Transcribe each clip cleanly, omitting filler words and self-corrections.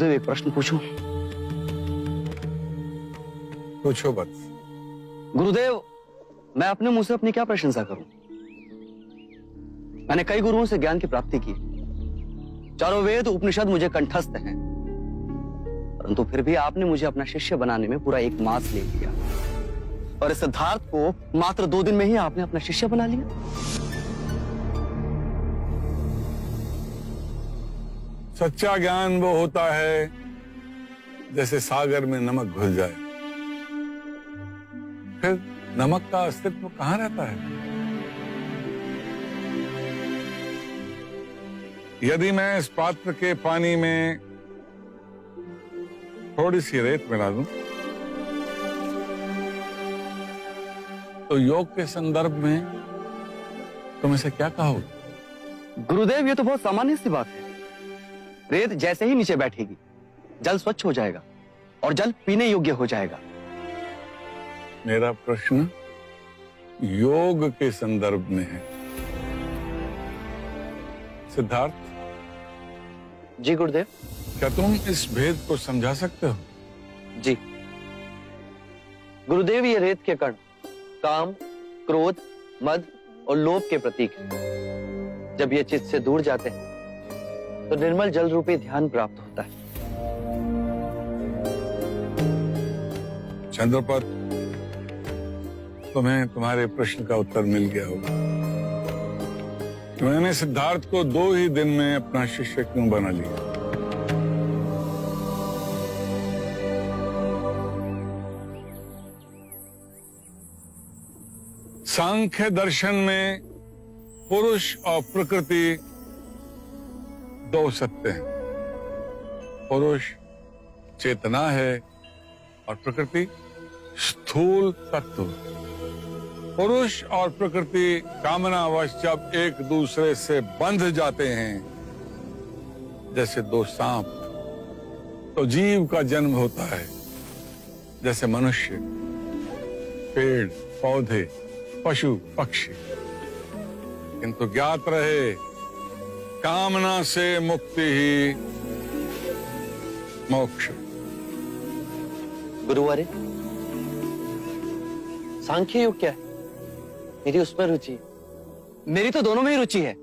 गुरुदेव एक प्रश्न पूछूं? पूछो बस। गुरुदेव, मैं अपने मुंह से अपनी क्या प्रशंसा करूं? मैंने कई गुरुओं से ज्ञान की प्राप्ति की, चारों वेद उपनिषद मुझे कंठस्थ हैं, परंतु फिर भी आपने मुझे अपना शिष्य बनाने में पूरा 1 मास ले लिया, और इस सिद्धार्थ को मात्र 2 दिन में ही आपने अपना शिष्य बना लिया। सच्चा ज्ञान वो होता है जैसे सागर में नमक घुल जाए, फिर नमक का अस्तित्व कहां रहता है? यदि मैं इस पात्र के पानी में थोड़ी सी रेत मिला दूं, तो योग के संदर्भ में तुम इसे क्या कहोगे? गुरुदेव, ये तो बहुत सामान्य सी बात है। रेत जैसे ही नीचे बैठेगी, जल स्वच्छ हो जाएगा और जल पीने योग्य हो जाएगा। मेरा प्रश्न योग के संदर्भ में है। सिद्धार्थ, जी गुरुदेव। क्या तुम इस भेद को समझा सकते हो? जी गुरुदेव, ये रेत के कण काम, क्रोध, मद और लोभ के प्रतीक हैं। जब ये चित्त से दूर जाते हैं तो निर्मल जल रूपी ध्यान प्राप्त होता है। चंद्रपत, तुम्हें तुम्हारे प्रश्न का उत्तर मिल गया होगा। मैंने सिद्धार्थ को 2 ही दिन में अपना शिष्य क्यों बना लिया? सांख्य दर्शन में पुरुष और प्रकृति 2 सत्य हैं। पुरुष चेतना है और प्रकृति स्थूल तत्व। पुरुष और प्रकृति कामनावश जब एक दूसरे से बंध जाते हैं, जैसे 2 सांप, तो जीव का जन्म होता है। जैसे मनुष्य, पेड़, पौधे, पशु, पक्षी। किंतु ज्ञात रहे, कामना से मुक्ति ही मोक्ष। गुरुवारे, सांख्य योग क्या है? मेरी उसमें रुचि है। मेरी तो दोनों में ही रुचि है,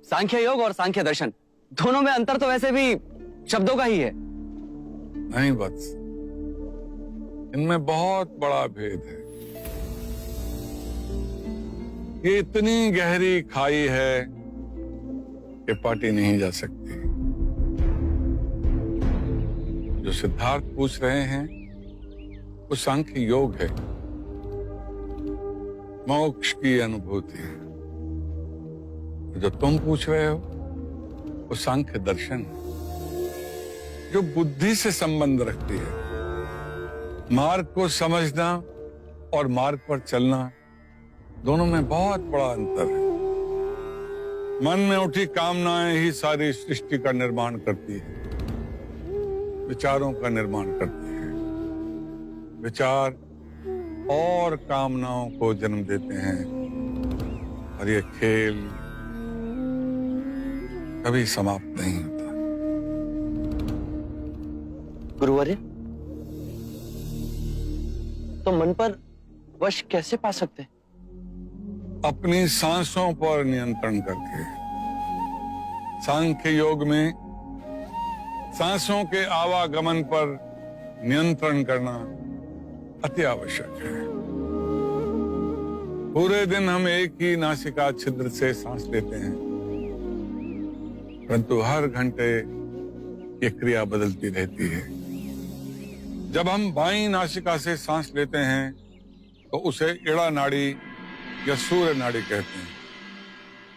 सांख्य योग और सांख्य दर्शन। दोनों में अंतर तो वैसे भी शब्दों का ही है। नहीं वत्स, इनमें बहुत बड़ा भेद है। ये इतनी गहरी खाई है कि पाटी नहीं जा सकती। जो सिद्धार्थ पूछ रहे हैं वो सांख्य योग है, मोक्ष की अनुभूति है। जो तुम पूछ रहे हो वो सांख्य दर्शन है, जो बुद्धि से संबंध रखती है। मार्ग को समझना और मार्ग पर चलना, दोनों में बहुत बड़ा अंतर है। मन में उठी कामनाएं ही सारी सृष्टि का निर्माण करती है, विचारों का निर्माण करती है। विचार और कामनाओं को जन्म देते हैं, और ये खेल कभी समाप्त नहीं होता। गुरुवारे, तो मन पर वश कैसे पा सकते हैं? अपनी सांसों पर नियंत्रण करके। सांख्य योग में सांसों के आवागमन पर नियंत्रण करना अति आवश्यक है। पूरे दिन हम एक ही नासिका छिद्र से सांस लेते हैं, परंतु हर घंटे ये क्रिया बदलती रहती है। जब हम बाईं नासिका से सांस लेते हैं तो उसे इड़ा नाड़ी या सूर्य नाड़ी कहते हैं,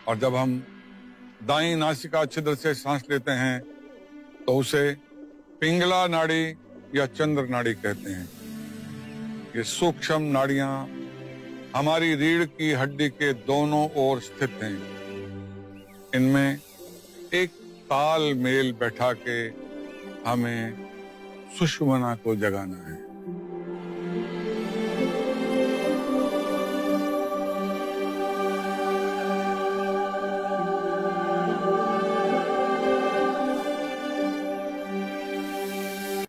और जब हम दाईं नासिका छिद्र से सांस लेते हैं तो उसे पिंगला नाड़ी या चंद्र नाड़ी कहते हैं। ये सूक्ष्म नाड़ियां हमारी रीढ़ की हड्डी के दोनों ओर स्थित हैं। इनमें एक तालमेल बैठा के हमें सुषुम्ना को जगाना है।